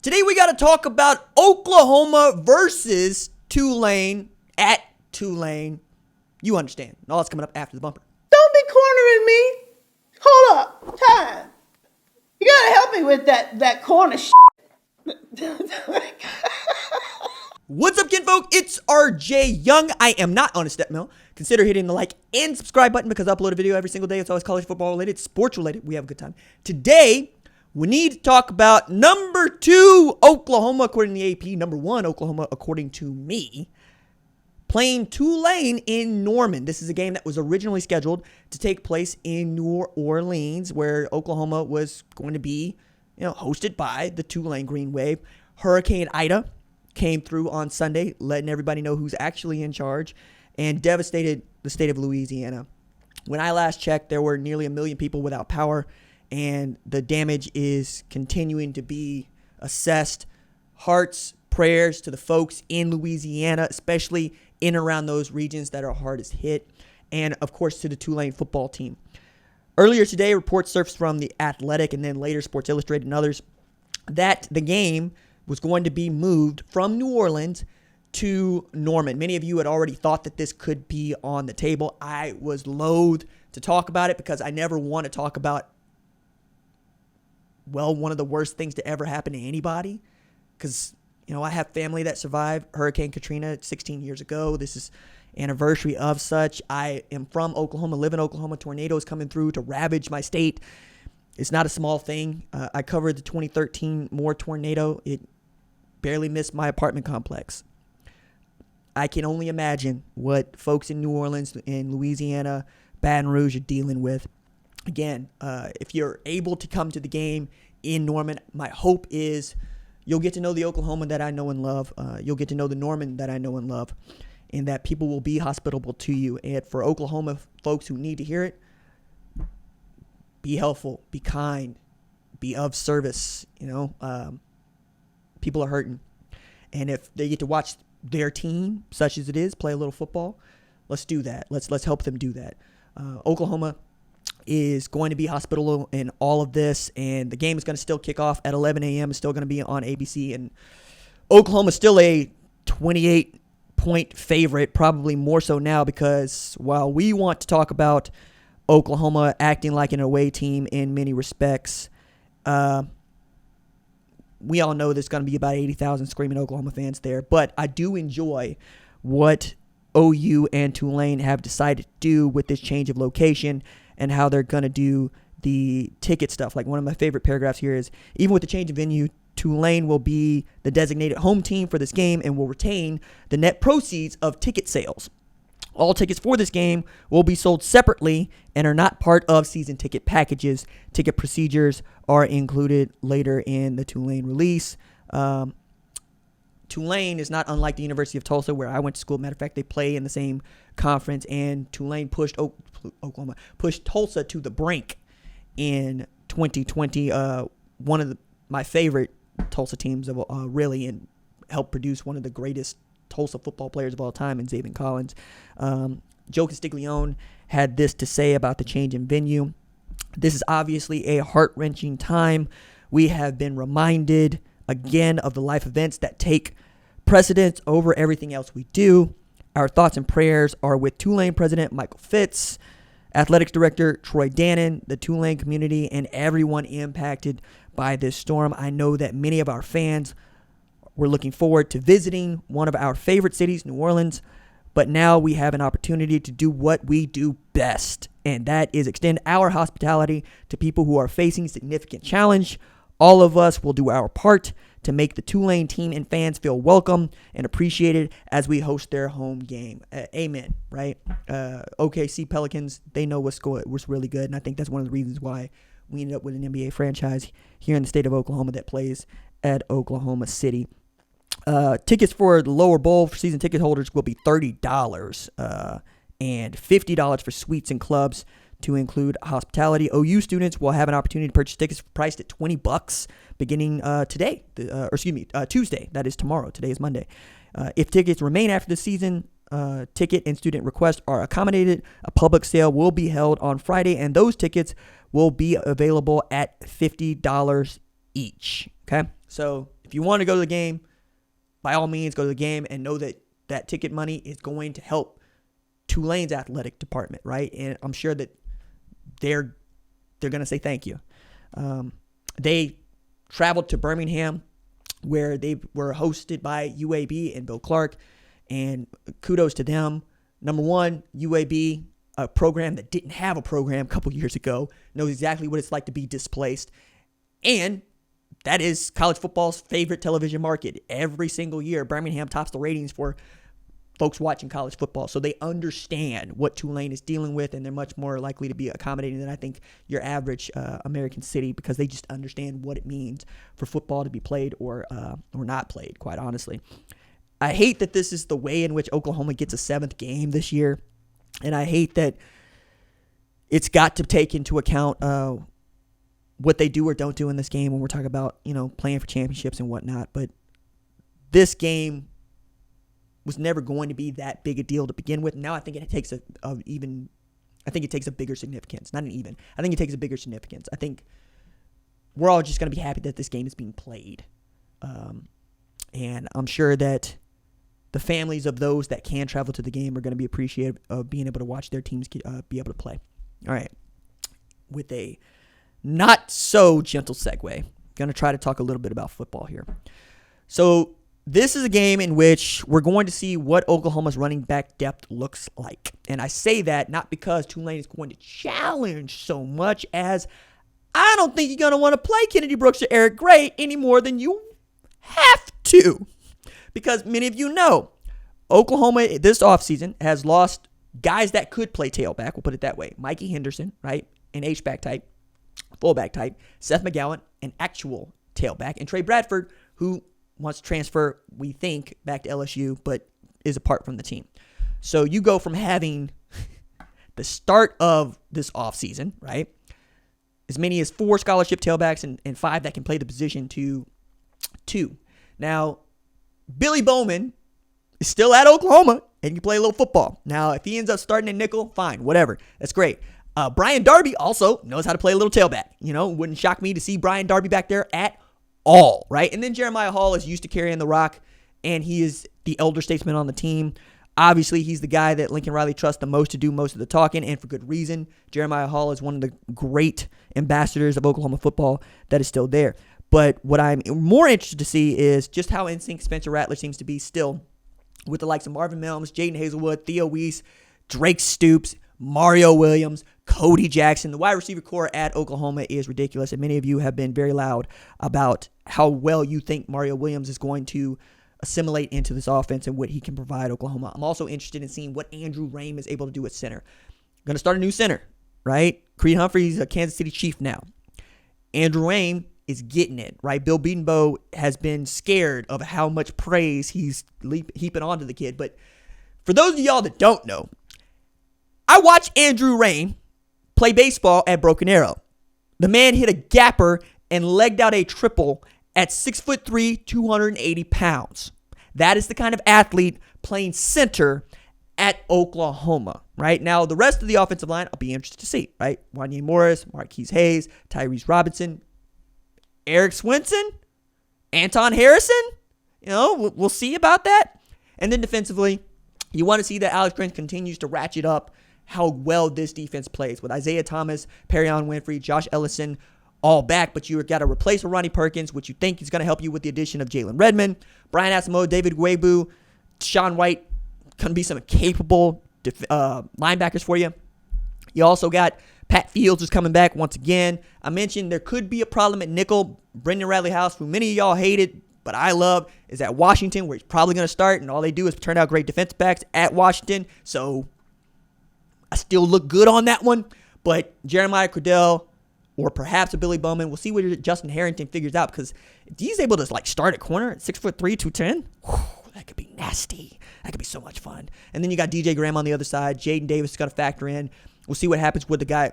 Today we got to talk about Oklahoma versus Tulane at Tulane. You understand. And all that's coming up after the bumper. Don't be cornering me. Hold up. Time. You gotta help me with that corner shit. What's up, kinfolk? It's RJ Young. I am not on a step mill. Consider hitting the like and subscribe button because I upload a video every single day. It's always college football related, sports related. We have a good time. Today, we need to talk about number 2 Oklahoma according to the AP, number 1 Oklahoma according to me, playing Tulane in Norman. This is a game that was originally scheduled to take place in New Orleans, where Oklahoma was going to be, hosted by the Tulane Green Wave. Hurricane Ida came through on Sunday, letting everybody know who's actually in charge, and devastated the state of Louisiana. When I last checked, there were nearly 1 million people without power, and the damage is continuing to be assessed. Hearts, prayers to the folks in Louisiana, especially in and around those regions that are hardest hit, and of course to the Tulane football team. Earlier today, reports surfaced from The Athletic and then later Sports Illustrated and others that the game was going to be moved from New Orleans to Norman. Many of you had already thought that this could be on the table. I was loath to talk about it because I never want to talk about, one of the worst things to ever happen to anybody. Because, I have family that survived Hurricane Katrina 16 years ago. This is anniversary of such. I am from Oklahoma, live in Oklahoma. Tornadoes coming through to ravage my state. It's not a small thing. I covered the 2013 Moore tornado. It barely missed my apartment complex. I can only imagine what folks in New Orleans and Louisiana, Baton Rouge are dealing with. Again, if you're able to come to the game in Norman, my hope is you'll get to know the Oklahoma that I know and love. You'll get to know the Norman that I know and love, and that people will be hospitable to you. And for Oklahoma folks who need to hear it, be helpful, be kind, be of service. People are hurting. And if they get to watch their team, such as it is, play a little football, let's do that. Let's help them do that. Oklahoma is going to be hospitable in all of this, and the game is going to still kick off at 11 a.m. It's still going to be on ABC, and Oklahoma is still a 28-point favorite, probably more so now, because while we want to talk about Oklahoma acting like an away team in many respects, we all know there's going to be about 80,000 screaming Oklahoma fans there. But I do enjoy what OU and Tulane have decided to do with this change of location and how they're going to do the ticket stuff. Like, one of my favorite paragraphs here is, even with the change of venue, Tulane will be the designated home team for this game and will retain the net proceeds of ticket sales. All tickets for this game will be sold separately and are not part of season ticket packages. Ticket procedures are included later in the Tulane release. Tulane is not unlike the University of Tulsa, where I went to school. Matter of fact, they play in the same conference, and Tulane pushed Tulsa to the brink in 2020. One of my favorite Tulsa teams really, and helped produce one of the greatest Tulsa football players of all time in Zaven Collins. Joe Castiglione had this to say about the change in venue. This is obviously a heart-wrenching time. We have been reminded again of the life events that take precedence over everything else we do. Our thoughts and prayers are with Tulane President Michael Fitz, Athletics Director Troy Dannon, the Tulane community, and everyone impacted by this storm. I know that many of our fans were looking forward to visiting one of our favorite cities, New Orleans, but now we have an opportunity to do what we do best, and that is extend our hospitality to people who are facing significant challenge. All of us will do our part to make the Tulane team and fans feel welcome and appreciated as we host their home game. Amen, right? OKC Pelicans, they know what's really good, and I think that's one of the reasons why we ended up with an NBA franchise here in the state of Oklahoma that plays at Oklahoma City. Tickets for the lower bowl for season ticket holders will be $30 and $50 for suites and clubs to include hospitality. OU students will have an opportunity to purchase tickets priced at $20 beginning today, Tuesday. That is tomorrow. Today is Monday. If tickets remain after the season, ticket and student requests are accommodated. A public sale will be held on Friday, and those tickets will be available at $50 each. Okay, so If you want to go to the game, by all means, go to the game and know that that ticket money is going to help Tulane's athletic department, right? And I'm sure that they're going to say thank you. They traveled to Birmingham, where they were hosted by UAB and Bill Clark, and kudos to them. Number one, UAB, a program that didn't have a program a couple years ago, knows exactly what it's like to be displaced. And that is college football's favorite television market. Every single year, Birmingham tops the ratings for folks watching college football. So they understand what Tulane is dealing with, and they're much more likely to be accommodating than I think your average American city, because they just understand what it means for football to be played or not played, quite honestly. I hate that this is the way in which Oklahoma gets a 7th game this year, and I hate that it's got to take into account what they do or don't do in this game when we're talking about, playing for championships and whatnot. But this game was never going to be that big a deal to begin with. Now I think it takes a bigger significance. Not an even. I think it takes a bigger significance. I think we're all just going to be happy that this game is being played. And I'm sure that the families of those that can travel to the game are going to be appreciative of being able to watch their teams be able to play. All right. With a not so gentle segue, going to try to talk a little bit about football here. So this is a game in which we're going to see what Oklahoma's running back depth looks like. And I say that not because Tulane is going to challenge so much as I don't think you're going to want to play Kennedy Brooks or Eric Gray any more than you have to. Because many of you know, Oklahoma this offseason has lost guys that could play tailback. We'll put it that way. Mikey Henderson, right? An H-back type, fullback type. Seth McGowan, an actual tailback. And Trey Bradford, who wants to transfer, we think, back to LSU, but is apart from the team. So you go from having the start of this offseason, right? As many as 4 scholarship tailbacks and 5 that can play the position to 2. Now, Billy Bowman is still at Oklahoma and can play a little football. Now, if he ends up starting at nickel, fine, whatever. That's great. Brian Darby also knows how to play a little tailback. Wouldn't shock me to see Brian Darby back there at all, right? And then Jeremiah Hall is used to carrying the rock, and he is the elder statesman on the team. Obviously, he's the guy that Lincoln Riley trusts the most to do most of the talking, and for good reason. Jeremiah Hall is one of the great ambassadors of Oklahoma football that is still there. But what I'm more interested to see is just how in sync Spencer Rattler seems to be still with the likes of Marvin Mills, Jaden Hazelwood, Theo Weiss, Drake Stoops, Mario Williams, Cody Jackson. The wide receiver core at Oklahoma is ridiculous, and many of you have been very loud about how well you think Mario Williams is going to assimilate into this offense and what he can provide Oklahoma. I'm also interested in seeing what Andrew Rame is able to do at center. Going to start a new center, right? Creed Humphrey's a Kansas City Chief now. Andrew Rame is getting it, right? Bill Beatonbow has been scared of how much praise he's heaping onto the kid. But for those of y'all that don't know, I watched Andrew Rame play baseball at Broken Arrow. The man hit a gapper and legged out a triple at 6'3", 280 pounds. That is the kind of athlete playing center at Oklahoma, right? Now, the rest of the offensive line, I'll be interested to see, right? Wanye Morris, Marquise Hayes, Tyrese Robinson, Eric Swinson, Anton Harrison. We'll see about that. And then defensively, you want to see that Alex Grinch continues to ratchet up how well this defense plays with Isaiah Thomas, Perrion Winfrey, Josh Ellison, all back, but you've got to replace Ronnie Perkins, which you think is going to help you with the addition of Jalen Redmond, Brian Asamoah, David Guebu, Sean White, can be some capable linebackers for you. You also got Pat Fields is coming back once again. I mentioned there could be a problem at nickel. Brendan Radley House, who many of y'all hated, but I love, is at Washington, where he's probably going to start, and all they do is turn out great defense backs at Washington. So I still look good on that one. But Jeremiah Cordell, or perhaps a Billy Bowman, we'll see what Justin Harrington figures out, because if he's able to start at corner at 6'3", 210, that could be nasty. That could be so much fun. And then you got DJ Graham on the other side. Jaden Davis has got to factor in. We'll see what happens with the guy,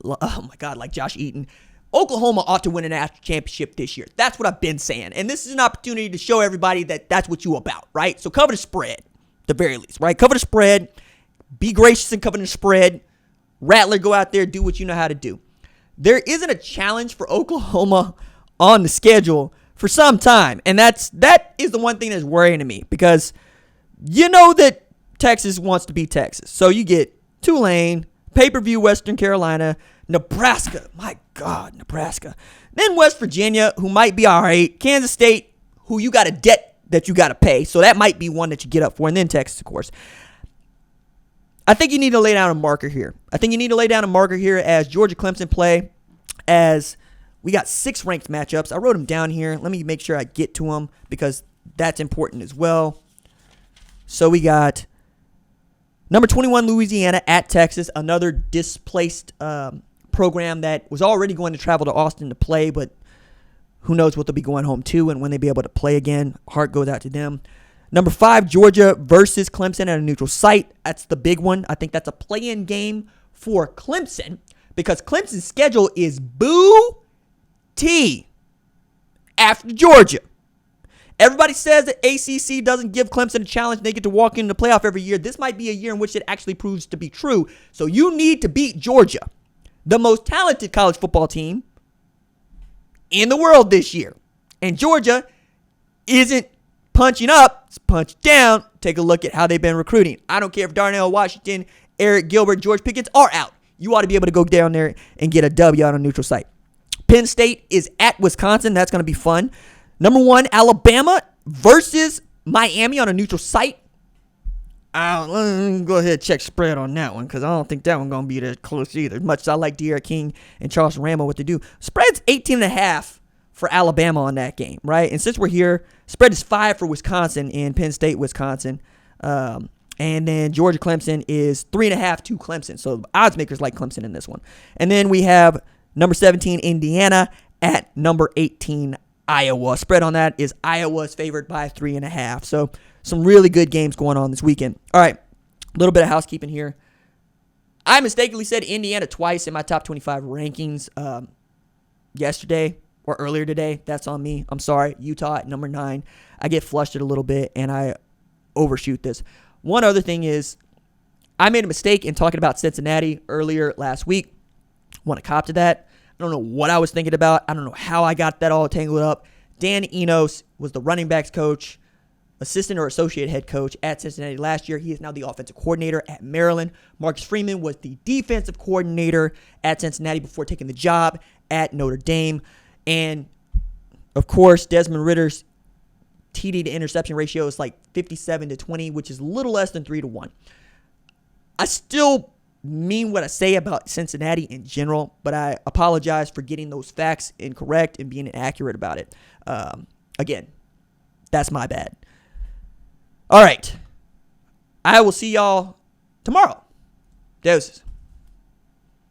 like Josh Eaton. Oklahoma ought to win a national championship this year. That's what I've been saying. And this is an opportunity to show everybody that that's what you about, right? So cover the spread, the very least, right? Cover the spread. Be gracious in covering the spread. Rattler, go out there, do what you know how to do. There isn't a challenge for Oklahoma on the schedule for some time. And that is the one thing that's worrying to me, because you know that Texas wants to beat Texas. So you get Tulane, pay-per-view Western Carolina, Nebraska. My God, Nebraska. Then West Virginia, who might be all right. Kansas State, who you got a debt that you got to pay. So that might be one that you get up for. And then Texas, of course. I think you need to lay down a marker here. As Georgia Clemson play, as we got 6 ranked matchups. I wrote them down here. Let me make sure I get to them, because that's important as well. So we got number 21 Louisiana at Texas, another displaced program that was already going to travel to Austin to play, but who knows what they'll be going home to and when they'll be able to play again. Heart goes out to them. Number 5, Georgia versus Clemson at a neutral site. That's the big one. I think that's a play-in game for Clemson, because Clemson's schedule is boo-tee after Georgia. Everybody says that ACC doesn't give Clemson a challenge. They get to walk into the playoff every year. This might be a year in which it actually proves to be true. So you need to beat Georgia, the most talented college football team in the world this year. And Georgia isn't punching up, it's punched down. Take a look at how they've been recruiting. I don't care if Darnell Washington, Eric Gilbert, George Pickens are out. You ought to be able to go down there and get a W on a neutral site. Penn State is at Wisconsin. That's going to be fun. Number 1, Alabama versus Miami on a neutral site. Let me go ahead and check spread on that one, because I don't think that one's going to be that close either. As much as I like De'Ara King and Charleston Rambo, what they do. Spread's 18.5 for Alabama on that game, right? And since we're here, spread is 5 for Wisconsin and Penn State, Wisconsin. And then Georgia Clemson is 3.5 to Clemson. So odds makers like Clemson in this one. And then we have number 17 Indiana at number 18 Iowa. Spread on that is Iowa's favored by 3.5. So some really good games going on this weekend. All right, a little bit of housekeeping here. I mistakenly said Indiana twice in my top 25 rankings yesterday or earlier today. That's on me. I'm sorry. Utah at number 9. I get flustered a little bit and I overshoot this. One other thing is, I made a mistake in talking about Cincinnati earlier last week. Want to cop to that. I don't know what I was thinking about. I don't know how I got that all tangled up. Dan Enos was the running backs coach, assistant or associate head coach at Cincinnati last year. He is now the offensive coordinator at Maryland. Marcus Freeman was the defensive coordinator at Cincinnati before taking the job at Notre Dame. And, of course, Desmond Ritter's TD to interception ratio is like 57-20, which is a little less than 3-1. I still mean what I say about Cincinnati in general, but I apologize for getting those facts incorrect and being inaccurate about it. Again, that's my bad. All right. I will see y'all tomorrow. Deuces.